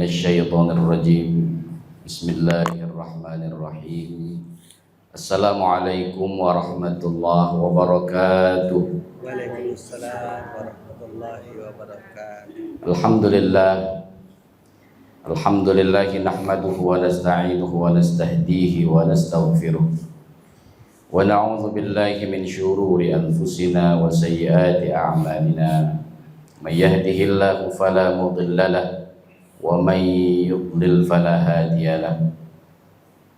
minasyaitonir rajim. Bismillahirrahmanirrahim. Assalamualaikum warahmatullahi wabarakatuh. Waalaikumsalam warahmatullahi wabarakatuh. Alhamdulillah nahmaduhu wa nasta'inuhu wa nastahdihi wa nastaghfiruh. Wa na'udzu billahi min syururi anfusina wa sayyiati a'malina. May yahdihillahu fala mudilla lahu wa may yudlil fala hadiya lahu.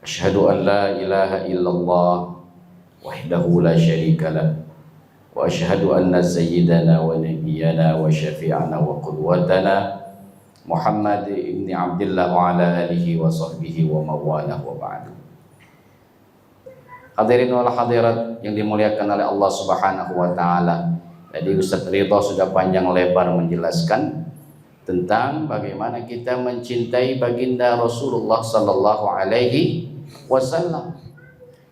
Asyhadu an la ilaha illallah wahdahu la syarika lahu wa asyhadu anna sayyidana wa nabiyyana wa syafi'ana wa qudwatana Muhammad ibn Abdullah wa ala alihi wa sahbihi wa mawalah wa ba'du. Hadirin wal hadirat yang dimuliakan oleh Allah Subhanahu wa taala. Jadi Ustaz Ridho sudah panjang lebar menjelaskan tentang bagaimana kita mencintai baginda Rasulullah sallallahu alaihi wasallam.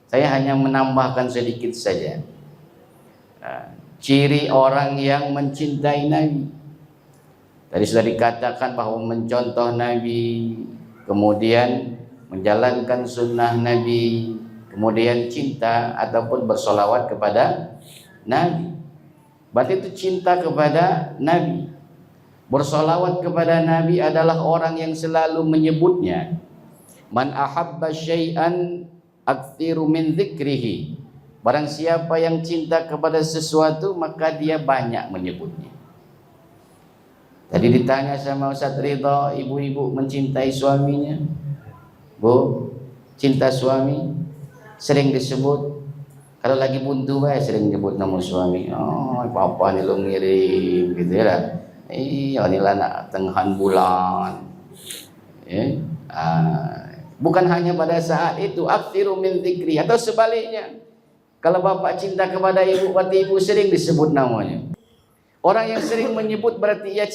Saya hanya menambahkan sedikit saja. Ciri orang yang mencintai Nabi. Tadi sudah dikatakan bahwa mencontoh Nabi, kemudian menjalankan sunnah Nabi, kemudian cinta ataupun bersolawat kepada Nabi. Berarti itu cinta kepada Nabi. Bersolawat kepada Nabi adalah orang yang selalu menyebutnya. Man ahabba syai'an aktsiru min dzikrihi. Barang siapa yang cinta kepada sesuatu maka dia banyak menyebutnya. Tadi ditanya sama Ustaz Ridho, ibu-ibu mencintai suaminya? Bu, cinta suami sering disebut. Kalau lagi buntu sering nyebut nama suami. Oh, papa ni lo ngirim gitu ya. Inilah nak tenghan bulan. Bukan hanya pada saat itu, aktsiru min dzikri, atau sebaliknya. Kalau bapak cinta kepada ibu, berarti ibu sering disebut namanya. Orang yang sering menyebut berarti ia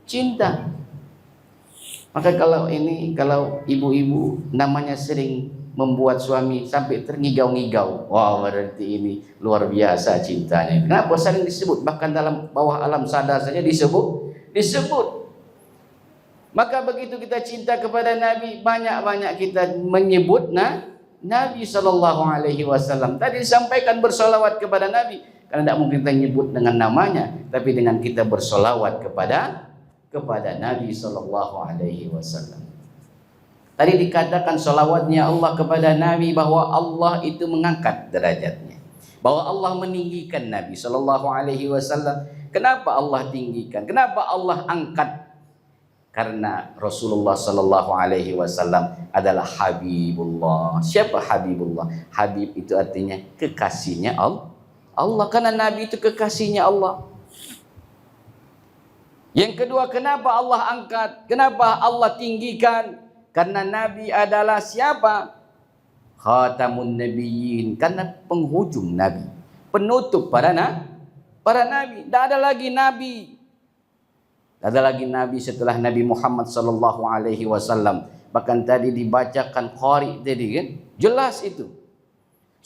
cinta. Maka kalau ibu-ibu namanya sering membuat suami sampai terngigau-ngigau, wah berarti ini luar biasa cintanya. Kenapa sering disebut? Bahkan dalam bawah alam sadar saja disebut. Maka begitu kita cinta kepada Nabi, banyak-banyak kita menyebut Nabi sallallahu alaihi wasallam. Tadi disampaikan bersolawat kepada Nabi, karena tidak mungkin kita nyebut dengan namanya, tapi dengan kita bersolawat kepada Nabi sallallahu alaihi wasallam. Tadi dikatakan solawatnya Allah kepada Nabi, bahwa Allah itu mengangkat derajatnya, bahwa Allah meninggikan Nabi sallallahu alaihi wasallam. Kenapa Allah tinggikan? Kenapa Allah angkat? Karena Rasulullah sallallahu alaihi wasallam adalah Habibullah. Siapa Habibullah? Habib itu artinya kekasihnya Allah. Karena Nabi itu kekasihnya Allah. Yang kedua, kenapa Allah angkat? Kenapa Allah tinggikan? Karena Nabi adalah siapa? Khatamun Nabiyyin. Karena penghujung Nabi, penutup para Nabi. Tidak ada lagi Nabi. Tidak ada lagi Nabi setelah Nabi Muhammad sallallahu alaihi wasallam. Bahkan tadi dibacakan qari tadi kan? Jelas itu.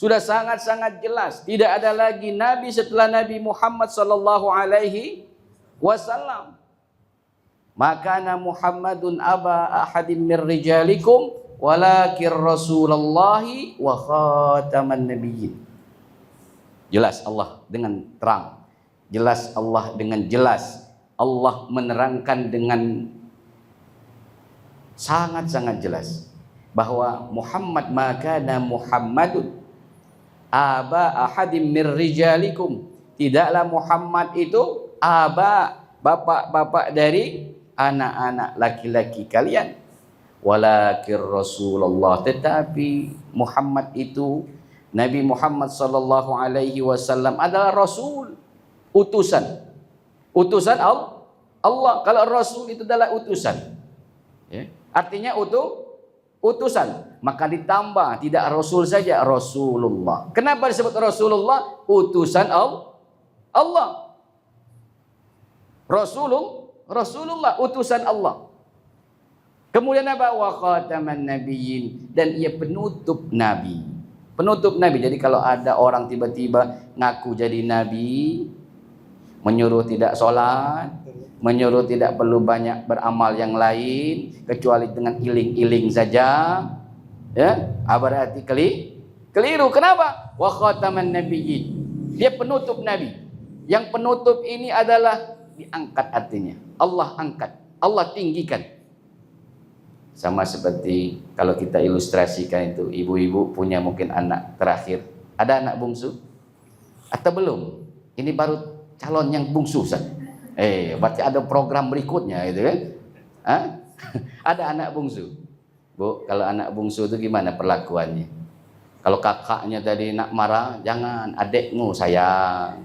Sudah sangat-sangat jelas. Tidak ada lagi Nabi setelah Nabi Muhammad sallallahu alaihi wasallam. Makana Muhammadun aba ahadim mir rijalikum walakin Rasulullahi wa khataman nabiyyin. Jelas Allah dengan terang. Jelas Allah dengan jelas. Allah menerangkan dengan sangat-sangat jelas bahwa Muhammad, makana Muhammadun aba ahadim mir rijalikum. Tidaklah Muhammad itu aba, bapak-bapak dari anak-anak laki-laki kalian, walakin Rasulullah, tetapi Muhammad itu, Nabi Muhammad sallallahu alaihi wasallam adalah Rasul, utusan Allah. Kalau Rasul itu adalah utusan, artinya utusan. Maka ditambah, tidak Rasul saja, Rasulullah. Kenapa disebut Rasulullah? Utusan Allah. Rasulullah, utusan Allah. Kemudian apa? Wa khataman nabiyyin, dan ia penutup Nabi. Jadi kalau ada orang tiba-tiba ngaku jadi Nabi, menyuruh tidak sholat, menyuruh tidak perlu banyak beramal yang lain kecuali dengan iling-iling saja. Ya, berarti keliru. Kenapa? Wa khataman nabiyyin. Dia penutup nabi. Yang penutup ini adalah diangkat artinya. Allah angkat, Allah tinggikan. Sama seperti kalau kita ilustrasikan itu, ibu-ibu punya mungkin anak terakhir. Ada anak bungsu? Atau belum? Ini baru calon yang bungsu, Ustaz. Berarti ada program berikutnya gitu kan? Ada anak bungsu. Bu, kalau anak bungsu itu gimana perlakuannya? Kalau kakaknya tadi nak marah, jangan, adekmu sayang.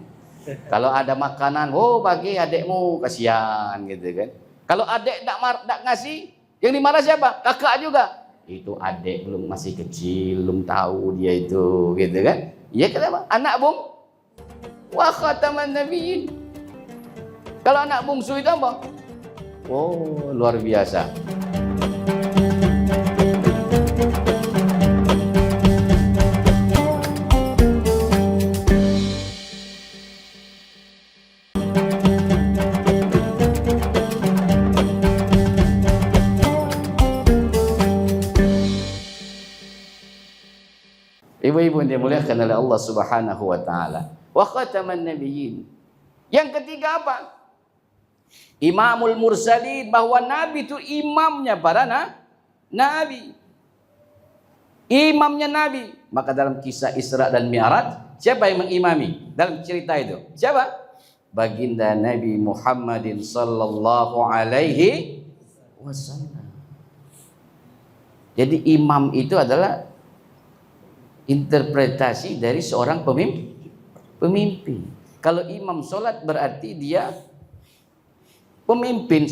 Kalau ada makanan, bagi adekmu, kasihan gitu kan. Kalau adek tak ngasih, yang dimarah siapa? Kakak juga. Itu adek belum, masih kecil, belum tahu dia itu gitu kan. Ya kenapa? Anak wa khataman nabiyyin. Kalau anak bungsu itu apa? Luar biasa. Ibu-ibu yang dimuliakan oleh Allah Subhanahu wa taala. Wa khataman nabiyyin. Yang ketiga apa? Imamul mursalin, bahwa nabi itu imamnya para nabi. Imamnya nabi. Maka dalam kisah Isra dan Mi'raj, siapa yang mengimami dalam cerita itu? Siapa? Baginda Nabi Muhammadin sallallahu alaihi wasallam. Jadi imam itu adalah interpretasi dari seorang pemimpin. Kalau imam sholat berarti dia pemimpin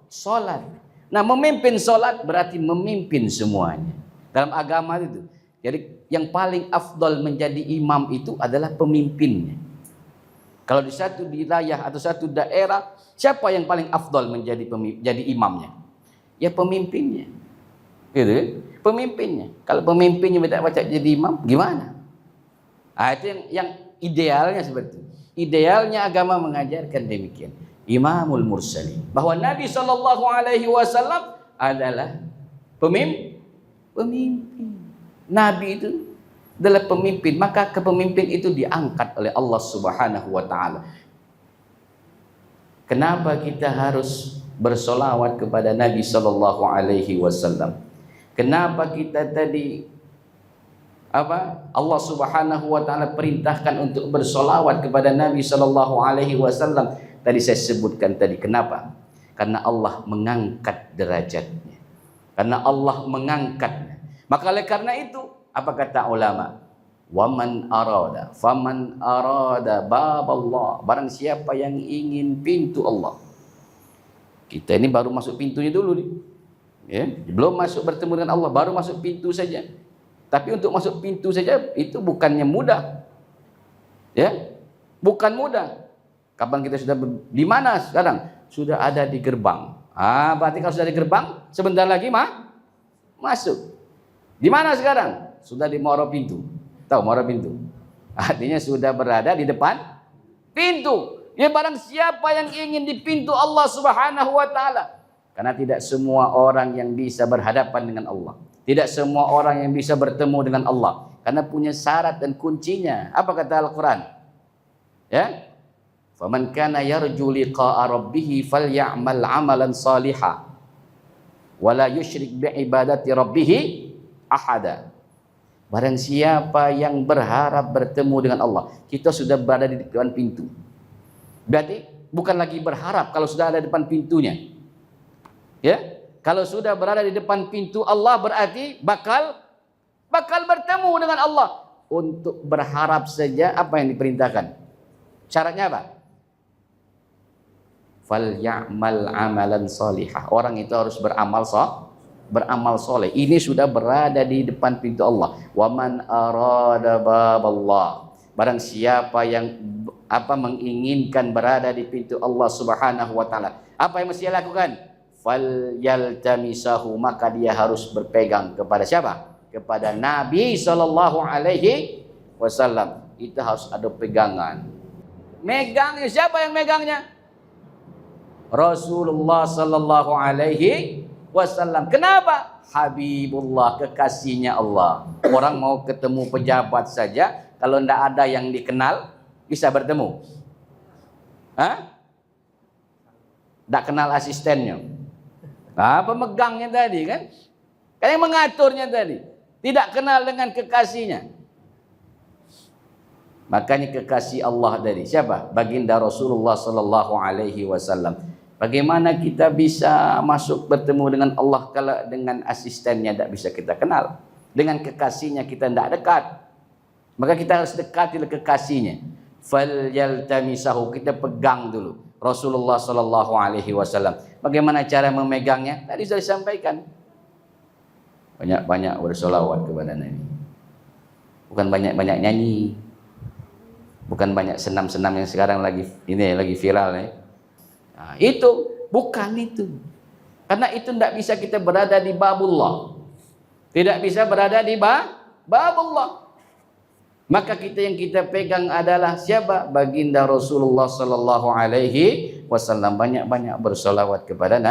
sholat. Nah, memimpin sholat berarti memimpin semuanya. Dalam agama itu. Jadi yang paling afdol menjadi imam itu adalah pemimpinnya. Kalau di satu wilayah atau satu daerah, siapa yang paling afdol jadi imamnya? Ya pemimpinnya. Gitu, pemimpinnya. Kalau pemimpinnya tidak baca jadi imam, gimana? Itu yang idealnya seperti itu. Idealnya agama mengajarkan demikian. Imamul mursalin, bahwa Nabi sallallahu alaihi wasallam adalah pemimpin. Nabi itu adalah pemimpin, maka kepemimpin itu diangkat oleh Allah Subhanahu wa taala. Kenapa kita harus bersolawat kepada Nabi sallallahu alaihi wasallam? Kenapa kita tadi Allah Subhanahu wa taala perintahkan untuk bersolawat kepada Nabi sallallahu alaihi wasallam? Tadi saya sebutkan tadi, kenapa? Karena Allah mengangkat derajatnya. Karena Allah mengangkatnya. Maka oleh karena itu, apa kata ulama? Waman arada, faman arada bab Allah. Barang siapa yang ingin pintu Allah. Kita ini baru masuk pintunya dulu nih. Ya, belum masuk bertemu dengan Allah, baru masuk pintu saja. Tapi untuk masuk pintu saja itu bukannya mudah. Ya, bukan mudah. Kapan kita sudah di mana sekarang? Sudah ada di gerbang. Berarti kalau sudah di gerbang, sebentar lagi masuk. Di mana sekarang? Sudah di muara pintu. Tahu muara pintu? Artinya sudah berada di depan pintu. Ya, barang siapa yang ingin di pintu Allah Subhanahu wa taala. Karena tidak semua orang yang bisa berhadapan dengan Allah. Tidak semua orang yang bisa bertemu dengan Allah. Karena punya syarat dan kuncinya. Apa kata Al-Quran? Ya, faman kana yarju liqa'a rabbih falyamal 'amalan shalihan wa la yusyrik bi ibadati rabbih ahada. Barang siapa yang berharap bertemu dengan Allah, kita sudah berada di depan pintu. Berarti bukan lagi berharap kalau sudah ada di depan pintunya. Ya, kalau sudah berada di depan pintu Allah berarti bakal bertemu dengan Allah. Untuk berharap saja apa yang diperintahkan? Syaratnya apa? Falyamal amalan salihah. Orang itu harus beramal soleh. Ini sudah berada di depan pintu Allah. Waman arada baballah. Barang siapa yang menginginkan berada di pintu Allah Subhanahu wa taala, apa yang mesti dia lakukan? Falyaltamisahu, maka dia harus berpegang kepada siapa? Kepada Nabi sallallahu alaihi wasallam. Itu harus ada pegangan. Megangnya siapa yang megangnya? Rasulullah sallallahu alaihi wasallam. Kenapa? Habibullah, kekasihnya Allah. Orang mau ketemu pejabat saja, kalau tidak ada yang dikenal, bisa bertemu. Hah? Tak kenal asistennya. Pemegangnya tadi kan? Kan yang mengaturnya tadi. Tidak kenal dengan kekasihnya. Makanya kekasih Allah tadi siapa? Baginda Rasulullah sallallahu alaihi wasallam. Bagaimana kita bisa masuk bertemu dengan Allah kalau dengan asistennya tidak bisa kita kenal? Dengan kekasihnya kita tidak dekat. Maka kita harus dekati kekasihnya. Falyaltamisahu, kita pegang dulu Rasulullah sallallahu alaihi wasallam. Bagaimana cara memegangnya? Tadi sudah disampaikan. Banyak-banyak bersolawat kepada Nabi. Bukan banyak-banyak nyanyi. Bukan banyak senam-senam yang sekarang lagi viral ya. Nah, itu bukan itu. Karena itu tidak bisa kita berada di babullah. Tidak bisa berada di babullah. Maka yang kita pegang adalah siapa? Baginda Rasulullah sallallahu alaihi wasallam. Banyak-banyak bersolawat kepada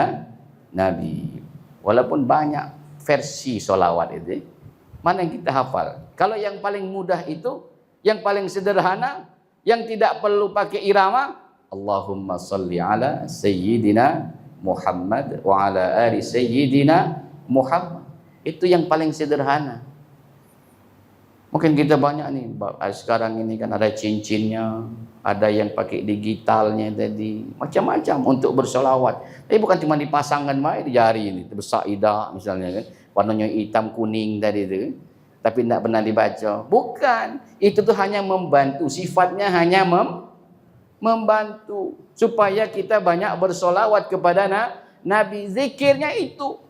Nabi. Walaupun banyak versi solawat itu, mana yang kita hafal? Kalau yang paling mudah itu, yang paling sederhana, yang tidak perlu pakai irama, Allahumma salli ala Sayyidina Muhammad wa ala ali Sayyidina Muhammad. Itu yang paling sederhana. Mungkin kita banyak nih, sekarang ini kan ada cincinnya, ada yang pakai digitalnya tadi, macam-macam untuk bersolawat. Tapi bukan cuma dipasangkan di jari ini, bersaidah misalnya kan, warnanya hitam kuning tadi itu. Tapi tidak pernah dibaca. Bukan. Itu tuh hanya membantu. Sifatnya hanya membantu. Supaya kita banyak bersolawat kepada Nabi. Zikirnya itu.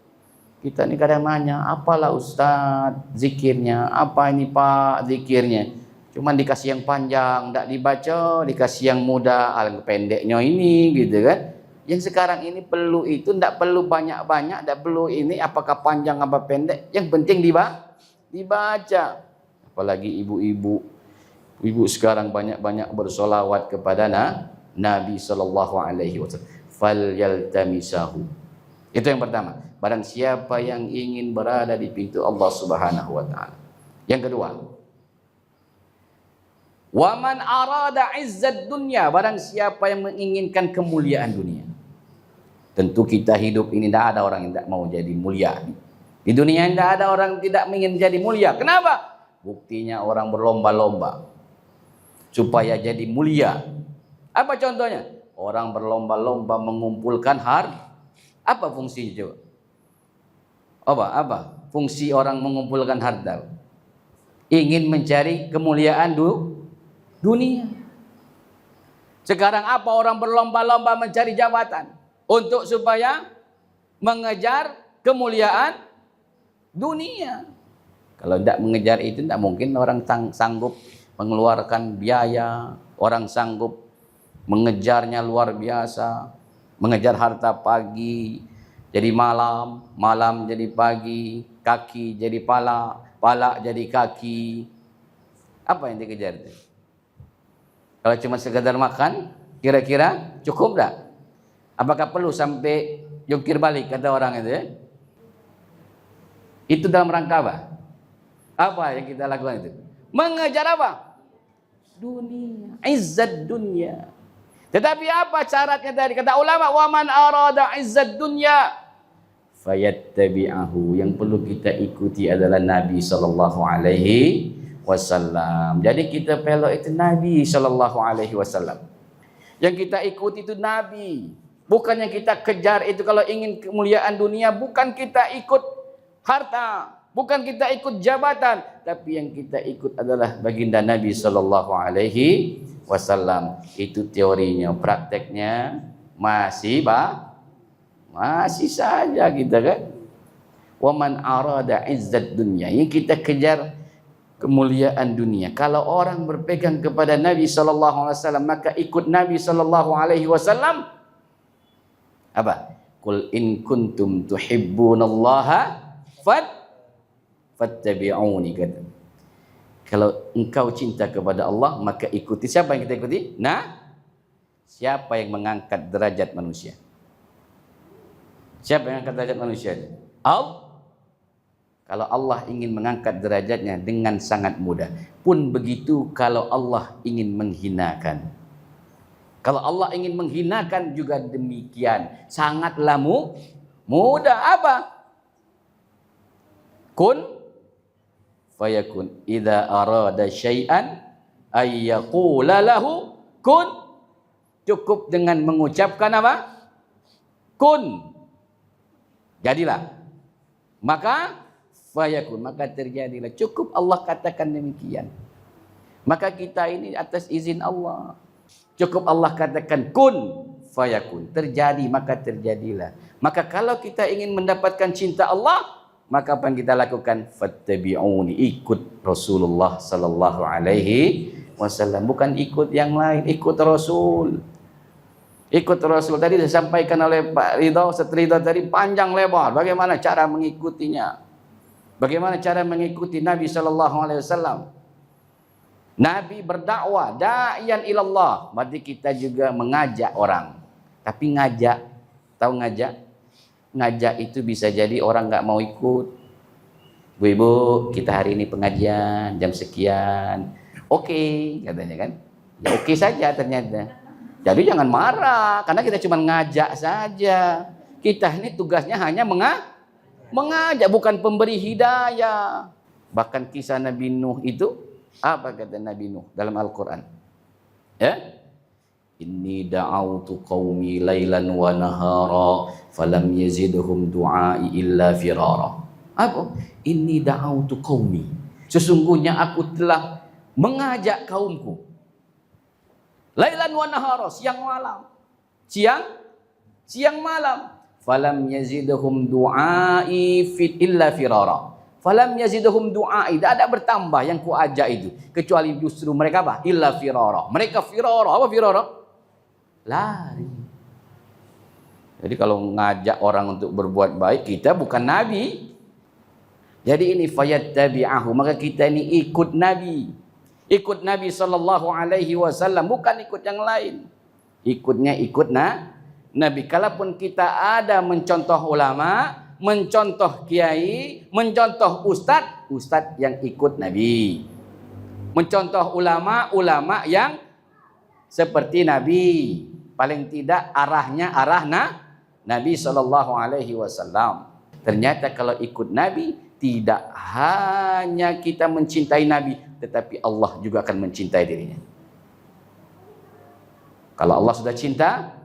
Kita ini kadang nanya, apalah Ustaz zikirnya? Apa ini Pak zikirnya? Cuman dikasih yang panjang, tidak dibaca. Dikasih yang mudah, alang pendeknya ini gitu kan. Yang sekarang ini perlu itu, tidak perlu banyak-banyak. Tidak perlu ini, apakah panjang apa pendek. Yang penting dibaca. Apalagi ibu-ibu sekarang banyak-banyak bersolawat kepada Nabi sallallahu alaihi wasallam. Falyaltamisahu. Itu yang pertama. Barang siapa yang ingin berada di pintu Allah Subhanahu wa taala. Yang kedua, wa man arada izzad dunya, barang siapa yang menginginkan kemuliaan dunia. Tentu kita hidup ini tidak ada orang yang tidak mau jadi mulia. Di dunia tidak ada orang tidak ingin jadi mulia. Kenapa? Buktinya orang berlomba-lomba supaya jadi mulia. Apa contohnya? Orang berlomba-lomba mengumpulkan harta. Apa fungsinya coba? Apa fungsi orang mengumpulkan harta? Ingin mencari kemuliaan dunia. Sekarang apa orang berlomba-lomba mencari jabatan untuk supaya mengejar kemuliaan dunia. Kalau tidak mengejar itu, tidak mungkin orang sanggup mengeluarkan biaya. Orang sanggup mengejarnya luar biasa. Mengejar harta pagi jadi malam, malam jadi pagi, kaki jadi pala, pala jadi kaki. Apa yang dikejar itu? Kalau cuma sekadar makan, kira-kira cukup tak? Apakah perlu sampai jungkir balik kata orang itu ya? Itu dalam rangka apa? Apa yang kita lakukan itu? Mengejar apa? Dunia, izzat dunia. Tetapi apa syaratnya tadi? Kata ulama, wa man arada izzat dunya fayattabi'ahu. Yang perlu kita ikuti adalah Nabi sallallahu alaihi wasallam. Jadi kita pelok itu Nabi sallallahu alaihi wasallam. Yang kita ikuti itu Nabi. Bukan yang kita kejar itu kalau ingin kemuliaan dunia, bukan kita ikut harta, bukan kita ikut jabatan, tapi yang kita ikut adalah baginda Nabi sallallahu alaihi wasallam. Itu teorinya, prakteknya masih saja kita kan. Wa man arada izzat dunya, yang kita kejar kemuliaan dunia. Kalau orang berpegang kepada Nabi sallallahu alaihi wasallam, maka ikut Nabi sallallahu alaihi wasallam. Apa? Qul in kuntum tuhibbunallaha fattabi'uni, kata. Kalau engkau cinta kepada Allah, maka ikuti. Siapa yang kita ikuti? Nah, siapa yang mengangkat derajat manusia? Siapa yang angkat derajat manusia? Allah. Kalau Allah ingin mengangkat derajatnya dengan sangat mudah. Pun begitu kalau Allah ingin menghinakan. Kalau Allah ingin menghinakan juga demikian. Sangatlah mudah. Apa? Kun fayakun. Idza arada syai'an ay yaqula lahu kun. Cukup dengan mengucapkan apa? Kun. Jadilah. Maka fayakun, maka terjadilah. Cukup Allah katakan demikian. Maka kita ini atas izin Allah. Cukup Allah katakan kun fayakun, terjadi maka terjadilah. Maka kalau kita ingin mendapatkan cinta Allah, maka apa yang kita lakukan? Fattabi'uni, ikut Rasulullah sallallahu alaihi wasallam, bukan ikut yang lain, ikut Rasul. Ikut Rasul tadi disampaikan oleh Pak Ridho, Ustaz Ridho tadi panjang lebar. Bagaimana cara mengikutinya? Bagaimana cara mengikuti Nabi sallallahu alaihi wasallam? Nabi berdakwah, da'iyan ilallah. Berarti kita juga mengajak orang. Tapi ngajak, tahu ngajak? Ngajak itu bisa jadi orang nggak mau ikut. Bu ibu, kita hari ini pengajian jam sekian. Oke, katanya kan? Ya oke saja ternyata. Jadi jangan marah, karena kita cuma ngajak saja. Kita ini tugasnya hanya mengajak, bukan pemberi hidayah. Bahkan kisah Nabi Nuh itu, apa kata Nabi Nuh dalam Al-Quran? Ya? Inni da'autu qaumi laylan wa nahara falam yazidhum du'ai illa firara. Apa? Inni da'autu qaumi. Sesungguhnya aku telah mengajak kaumku. Lailan wa nahara, siang malam. Siang malam. Falam yazidhum du'ai illa firara. Falam yazidhum du'ai, tidak ada bertambah yang kuajak itu, kecuali justru mereka apa? Illa firara. Mereka firara. Apa firara? Lari. Jadi kalau ngajak orang untuk berbuat baik, kita bukan nabi. Jadi ini fayattabi'ahu, maka kita ini ikut Nabi. Ikut Nabi sallallahu alaihi wasallam, bukan ikut yang lain. Ikutnya ikut Nabi. Kalaupun kita ada mencontoh ulama, mencontoh kiai, mencontoh ustadz yang ikut Nabi. Mencontoh ulama yang seperti Nabi. Paling tidak arahnya arah Nabi sallallahu alaihi wasallam. Ternyata kalau ikut Nabi, tidak hanya kita mencintai Nabi, tetapi Allah juga akan mencintai dirinya. Kalau Allah sudah cinta,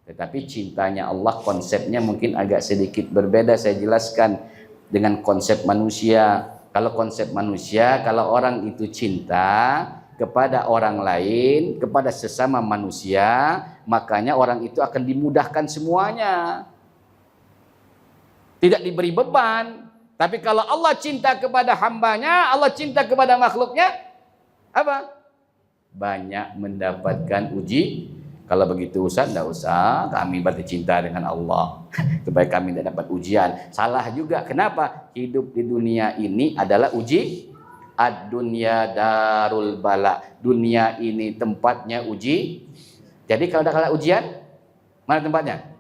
tetapi cintanya Allah konsepnya mungkin agak sedikit berbeda. Saya jelaskan dengan konsep manusia. Kalau konsep manusia, kalau orang itu cinta kepada orang lain, kepada sesama manusia, makanya orang itu akan dimudahkan semuanya. Tidak diberi beban. Tapi kalau Allah cinta kepada hambanya, Allah cinta kepada makhluknya, apa? Banyak mendapatkan uji. Kalau begitu Ustaz, tidak usah, kami berarti cinta dengan Allah supaya kami tidak dapat ujian. Salah juga. Kenapa? Hidup di dunia ini adalah uji. Ad-dunya darul bala. Dunia ini tempatnya uji. Jadi kalau ada kala ujian, mana tempatnya?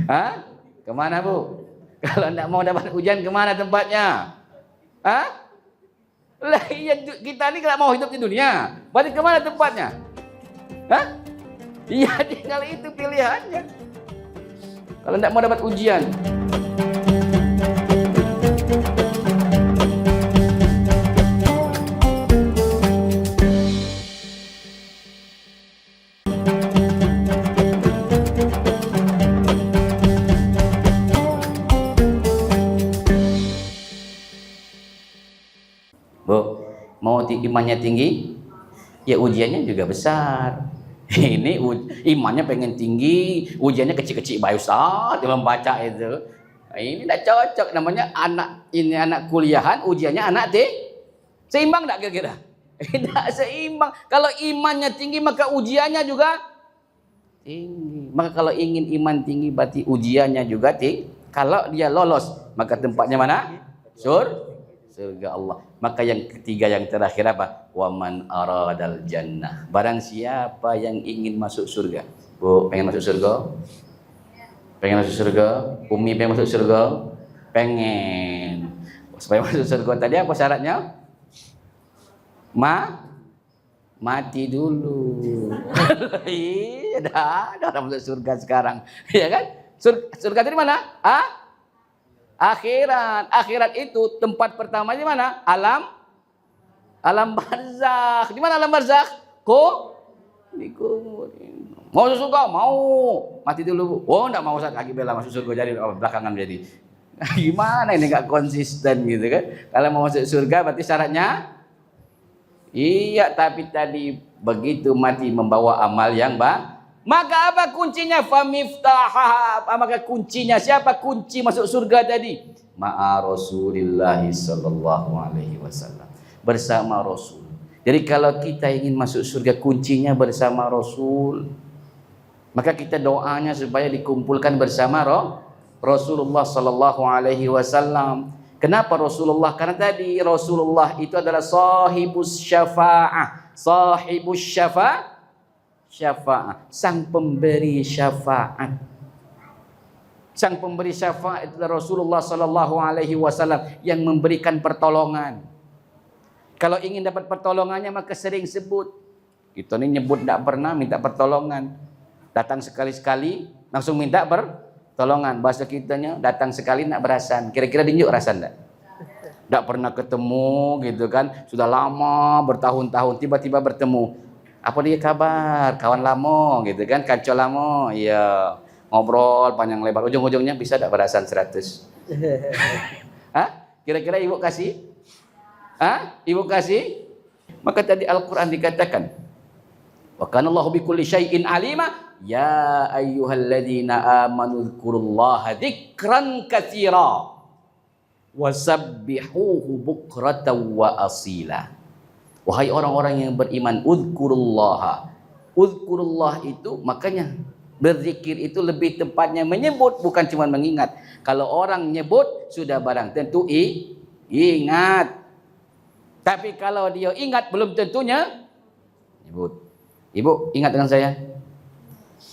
Hah? Kemana Bu? Kalau tidak mau dapat ujian, kemana tempatnya? Hah? Lah iya, kita ini kalau mau hidup di dunia, berarti kemana tempatnya? Hah? Iya, tinggal itu pilihannya. Kalau tidak mau dapat ujian. Bu, mau imannya tinggi, ya ujiannya juga besar. Ini imannya pengen tinggi, ujiannya kecil-kecil baik Ustaz, dia membaca itu. Ini tidak cocok, namanya anak kuliahan, ujiannya anak seimbang tidak kira-kira? Tidak seimbang. Kalau imannya tinggi maka ujiannya juga tinggi. Maka kalau ingin iman tinggi berarti ujiannya juga tinggi. Kalau dia lolos maka tempatnya mana? Surga Allah. Maka yang ketiga, yang terakhir apa? Waman aradal jannah. Barang siapa yang ingin masuk surga. Bu, pengen masuk surga? Pengen masuk surga? Umi pengen masuk surga? Pengen. Supaya masuk surga tadi apa syaratnya? Mati dulu. Iya, ada orang masuk surga sekarang. Iya kan? Surga di mana? Akhirat. Akhirat itu tempat pertama di mana? Alam barzakh. Di mana alam barzakh? Di kubur. Mau masuk surga? Mau. Mati dulu. Oh, enggak mau, Ustaz. Lagi bela masuk surga jadi belakangan jadi. Gimana ini enggak konsisten gitu kan? Kalau mau masuk surga berarti syaratnya iya, tapi tadi begitu mati membawa amal yang maka apa kuncinya? Famiftaha. Maka kuncinya siapa kunci masuk surga tadi? Ma'a Rasulillah sallallahu alaihi wasallam. Bersama Rasul. Jadi kalau kita ingin masuk surga kuncinya bersama Rasul. Maka kita doanya supaya dikumpulkan bersama Rasulullah sallallahu alaihi wasallam. Kenapa Rasulullah? Karena tadi Rasulullah itu adalah sahibus syafa'ah. Sahibus syafa'ah. Sang pemberi syafaat. Sang pemberi syafaat itu adalah Rasulullah sallallahu alaihi wasallam yang memberikan pertolongan. Kalau ingin dapat pertolongannya maka sering sebut. Kita ini nyebut tidak pernah minta pertolongan. Datang sekali-sekali langsung minta pertolongan. Bahasa kitanya datang sekali nak berasan. Kira-kira dinjuk rasan enggak? Tidak pernah ketemu gitu kan. Sudah lama bertahun-tahun tiba-tiba bertemu. Apa dia kabar? Kawan lama gitu kan. Kacau lama. Iya. Ngobrol panjang lebar. Ujung-ujungnya bisa tidak berasan 100? Hah? Kira-kira ibu kasih? Hah? Ibu kasih? Maka tadi Al-Quran dikatakan. Wa kana Allahu bikulli syai'in alima. Ya ayyuhalladzina amanu dzkurullaha dzikran katsira wasabbihuhu bukratan wa asila. Wahai orang-orang yang beriman, uzkurullaha. Uzkurullah itu makanya berzikir itu lebih tepatnya menyebut, bukan cuma mengingat. Kalau orang nyebut sudah barang tentu ingat. Tapi kalau dia ingat belum tentunya nyebut. Ibu ingat dengan saya?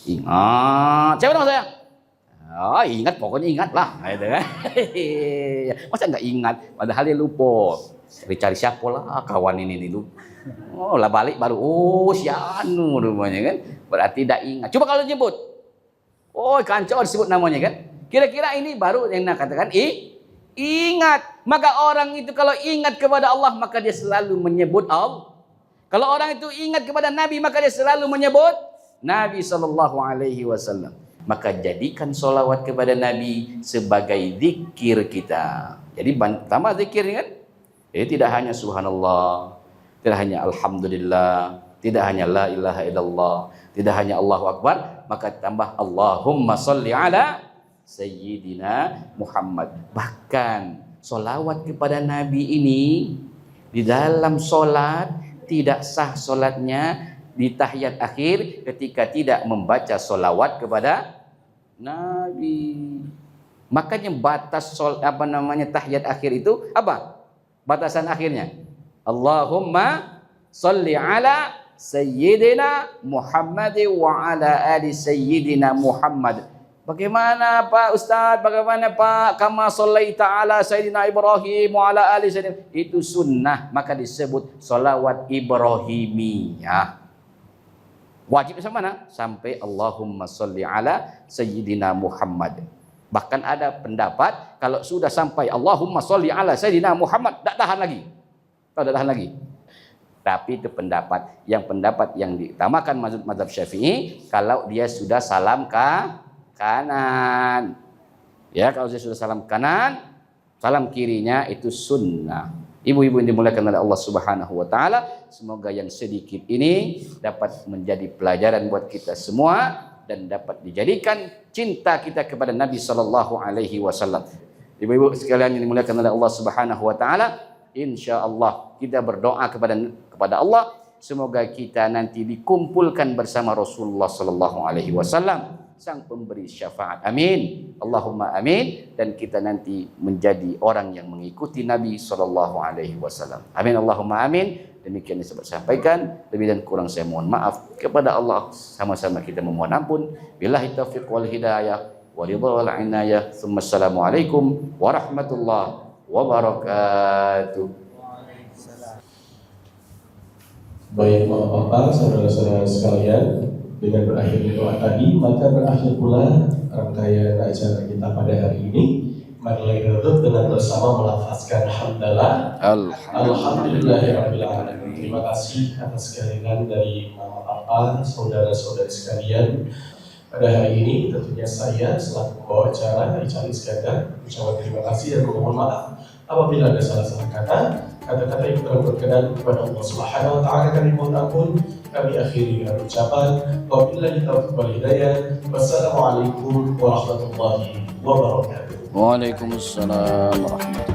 Ingat. Siapa nama saya? Oh, ingat, pokoknya ingat lah. Gitu kan? Masa nggak ingat? Padahal dia lupa. Cari siapa lah kawan ini dulu. Oh, lah balik baru. Oh, si Anu rumahnya kan. Berarti tidak ingat. Coba kalau nyebut. Oh, kancau disebut namanya kan. Kira-kira ini baru yang nak katakan ingat. Maka orang itu kalau ingat kepada Allah maka dia selalu menyebut Allah. Kalau orang itu ingat kepada Nabi maka dia selalu menyebut Nabi sallallahu alaihi wasallam. Maka jadikan solawat kepada Nabi sebagai zikir kita. Jadi tambah zikir kan? Jadi tidak hanya subhanallah, tidak hanya alhamdulillah, tidak hanya la ilaha illallah, tidak hanya Allahu akbar, maka tambah Allahumma sholli ala sayyidina Muhammad. Bahkan solawat kepada Nabi ini di dalam solat tidak sah solatnya di tahiyat akhir ketika tidak membaca solawat kepada Nabi. Makanya batas tahiyat akhir itu apa? Batasan akhirnya Allahumma sholli ala sayyidina Muhammad wa ala ali sayyidina Muhammad. Bagaimana Pak Ustaz? Bagaimana Pak? Kama shallaita ala sayyidina Ibrahim wa ala ali sayyidina. Itu sunnah, maka disebut solawat Ibrahimiyah. Wajib sampai mana? Sampai Allahumma sholli ala sayyidina Muhammad. Bahkan ada pendapat kalau sudah sampai Allahumma sholli ala sayyidina Muhammad tak tahan lagi. Tak tahan lagi. Tapi itu pendapat yang diutamakan mazhab Syafi'i kalau dia sudah salam ke kanan. Ya, kalau dia sudah salam kanan, salam kirinya itu sunnah. Ibu-ibu yang dimuliakan oleh Allah Subhanahu wa taala, semoga yang sedikit ini dapat menjadi pelajaran buat kita semua dan dapat dijadikan cinta kita kepada Nabi sallallahu alaihi wasallam. Ibu-ibu sekalian yang dimuliakan oleh Allah Subhanahu wa taala, insyaallah kita berdoa kepada Allah semoga kita nanti dikumpulkan bersama Rasulullah sallallahu alaihi wasallam, sang pemberi syafaat. Amin. Allahumma amin. Dan kita nanti menjadi orang yang mengikuti Nabi sallallahu alaihi wasallam. Amin. Allahumma amin. Demikian yang saya sampaikan. Lebih dan kurang saya mohon maaf kepada Allah. Sama-sama kita memohon ampun. Billahi taufiq wal hidayah. wa ridha wal inayah. Assalamualaikum warahmatullahi wabarakatuh. Baik Bapak-Bapak, saudara-saudara sekalian, dengan berakhirnya doa tadi, maka berakhir pula rangkaian acara kita pada hari ini. Marilah kita dengan bersama melafazkan hamdalah. Alhamdulillahirabbil alamin. Terima kasih atas kehadiran dari Mama Papa, saudara-saudari sekalian. Pada hari ini tentunya saya selaku pembawa acara Ical Iskandar ucapkan terima kasih dan mohon maaf apabila ada salah-salah kata-kata yang kurang berkenan kepada Allah Subhanahu wa taala. Kami mohon ampun. Kami akhiri dengan ucapan wabillahi taufiq wal hidayah. Wassalamualaikum warahmatullahi wabarakatuh. Waalaikumsalam warahmatullahi wabarakatuh.